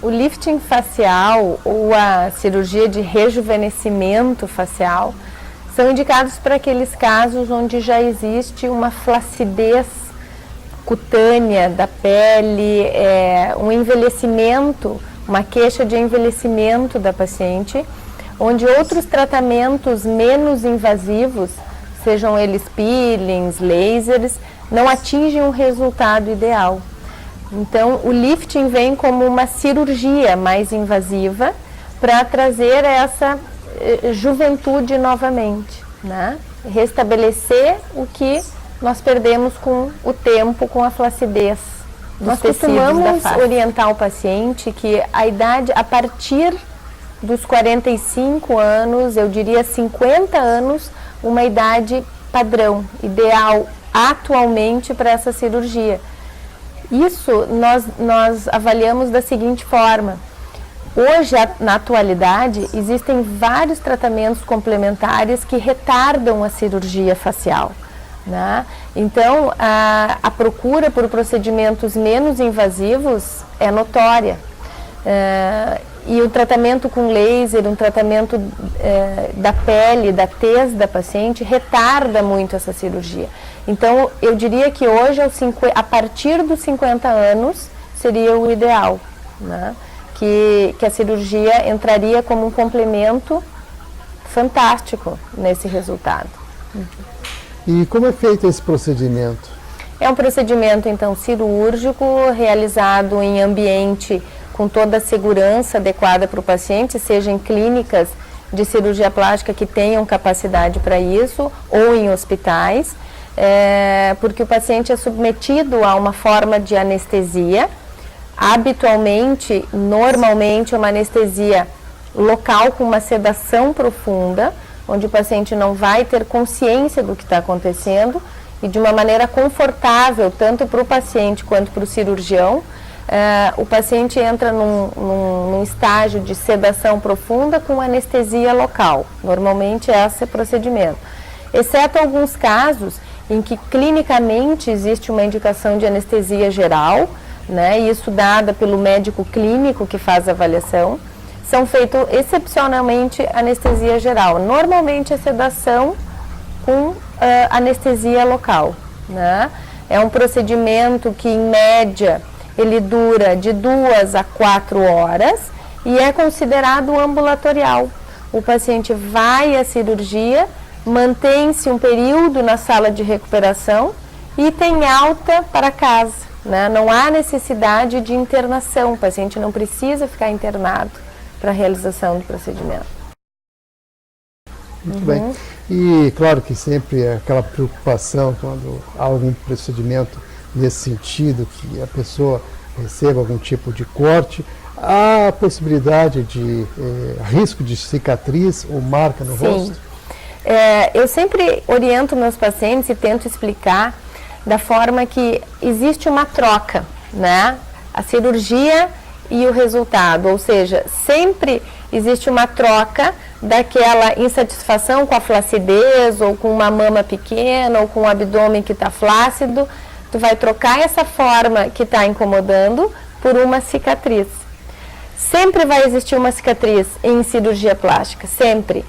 O lifting facial ou a cirurgia de rejuvenescimento facial são indicados para aqueles casos onde já existe uma flacidez cutânea da pele, um envelhecimento, uma queixa de envelhecimento da paciente, onde outros tratamentos menos invasivos, sejam eles peelings, lasers, não atingem o resultado ideal. Então, o lifting vem como uma cirurgia mais invasiva para trazer essa juventude novamente, né? Restabelecer o que nós perdemos com o tempo, com a flacidez dos tecidos da face. Nós costumamos orientar o paciente que a idade, a partir dos 45 anos, eu diria 50 anos, uma idade padrão, ideal atualmente para essa cirurgia. Isso nós avaliamos da seguinte forma: hoje, na atualidade, existem vários tratamentos complementares que retardam a cirurgia facial, né? Então, a procura por procedimentos menos invasivos é notória. E o tratamento com laser, um tratamento da pele, da tez da paciente, retarda muito essa cirurgia. Então, eu diria que hoje, a partir dos 50 anos, seria o ideal, né? Que a cirurgia entraria como um complemento fantástico nesse resultado. E como é feito esse procedimento? É um procedimento, então, cirúrgico, realizado em ambiente com toda a segurança adequada para o paciente, seja em clínicas de cirurgia plástica que tenham capacidade para isso, ou em hospitais, porque o paciente é submetido a uma forma de anestesia, habitualmente, normalmente, uma anestesia local com uma sedação profunda, onde o paciente não vai ter consciência do que está acontecendo e de uma maneira confortável, tanto para o paciente quanto para o cirurgião. O paciente entra num estágio de sedação profunda com anestesia local. Normalmente esse é o procedimento. Exceto alguns casos em que clinicamente existe uma indicação de anestesia geral, né, isso dada pelo médico clínico que faz a avaliação, são feitos excepcionalmente anestesia geral. Normalmente é sedação com anestesia local, né? É um procedimento que, em média, ele dura de 2 a 4 horas e é considerado ambulatorial. O paciente vai à cirurgia, mantém-se um período na sala de recuperação e tem alta para casa, né? Não há necessidade de internação, o paciente não precisa ficar internado para a realização do procedimento. Muito bem. E claro que sempre é aquela preocupação quando há algum procedimento nesse sentido, que a pessoa receba algum tipo de corte, há a possibilidade de risco de cicatriz ou marca no rosto? Eu sempre oriento meus pacientes e tento explicar da forma que existe uma troca, né? A cirurgia e o resultado, ou seja, sempre existe uma troca daquela insatisfação com a flacidez ou com uma mama pequena ou com o abdômen que está flácido. Tu vai trocar essa forma que está incomodando por uma cicatriz. Sempre vai existir uma cicatriz em cirurgia plástica, sempre.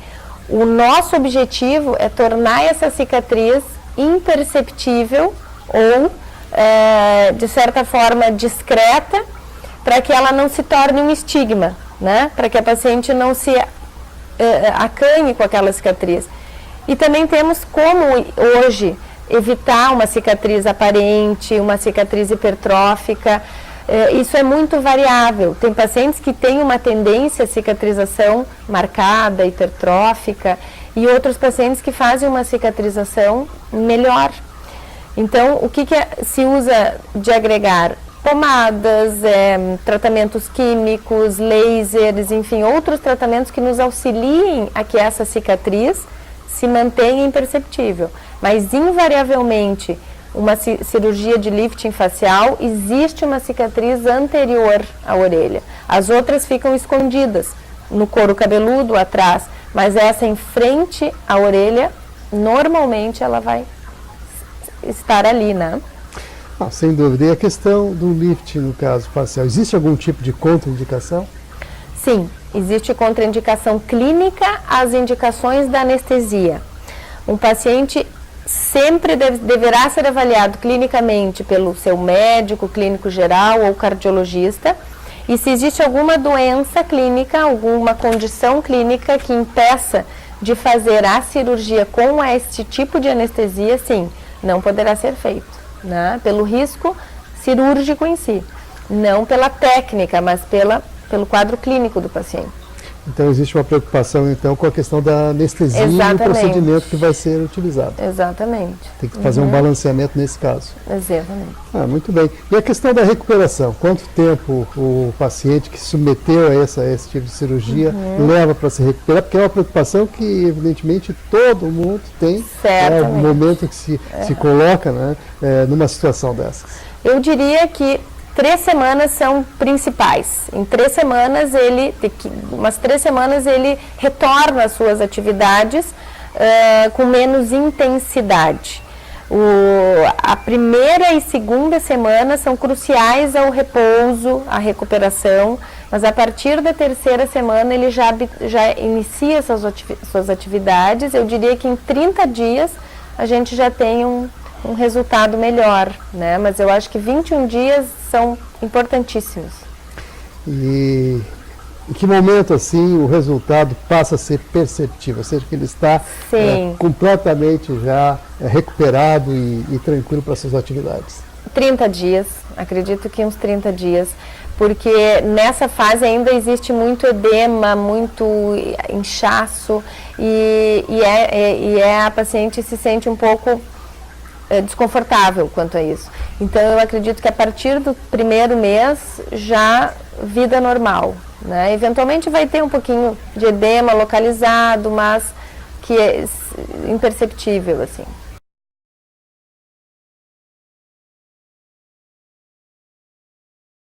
O nosso objetivo é tornar essa cicatriz imperceptível ou, de certa forma, discreta, para que ela não se torne um estigma, né? Para que a paciente não se acanhe com aquela cicatriz. E também temos como hoje evitar uma cicatriz aparente, uma cicatriz hipertrófica. Isso é muito variável. Tem pacientes que têm uma tendência à cicatrização marcada, hipertrófica, e outros pacientes que fazem uma cicatrização melhor. Então, o que se usa de agregar? Pomadas, tratamentos químicos, lasers, enfim, outros tratamentos que nos auxiliem a que essa cicatriz se mantenha imperceptível. Mas, invariavelmente, uma cirurgia de lifting facial, existe uma cicatriz anterior à orelha. As outras ficam escondidas no couro cabeludo, atrás, mas essa em frente à orelha, normalmente ela vai estar ali, né? Sem dúvida. E a questão do lift, no caso facial, existe algum tipo de contraindicação? Sim, existe contraindicação clínica às indicações da anestesia. Um paciente sempre deverá ser avaliado clinicamente pelo seu médico, clínico geral ou cardiologista. E se existe alguma doença clínica, alguma condição clínica que impeça de fazer a cirurgia com este tipo de anestesia, sim, não poderá ser feito, né? Pelo risco cirúrgico em si, não pela técnica, mas pelo quadro clínico do paciente. Então existe uma preocupação então com a questão da anestesia e o procedimento que vai ser utilizado. Exatamente. Tem que fazer um balanceamento nesse caso. Exatamente. Muito bem. E a questão da recuperação? Quanto tempo o paciente que se submeteu a esse tipo de cirurgia leva para se recuperar? Porque é uma preocupação que evidentemente todo mundo tem no momento que se coloca, né, numa situação dessas. Eu diria que 3 semanas são principais. Em 3 semanas umas 3 semanas ele retorna às suas atividades com menos intensidade. A primeira e segunda semana são cruciais ao repouso, à recuperação, mas a partir da 3ª semana ele já inicia suas atividades. Eu diria que em 30 dias a gente já tem um resultado melhor, né? Mas eu acho que 21 dias são importantíssimos. E em que momento, assim, o resultado passa a ser perceptível? Ou seja, que ele está completamente já recuperado e tranquilo para suas atividades? 30 dias, acredito que uns 30 dias, porque nessa fase ainda existe muito edema, muito inchaço e a paciente se sente um pouco desconfortável quanto a isso. Então eu acredito que a partir do 1º mês já vida normal, né? Eventualmente vai ter um pouquinho de edema localizado, mas que é imperceptível assim.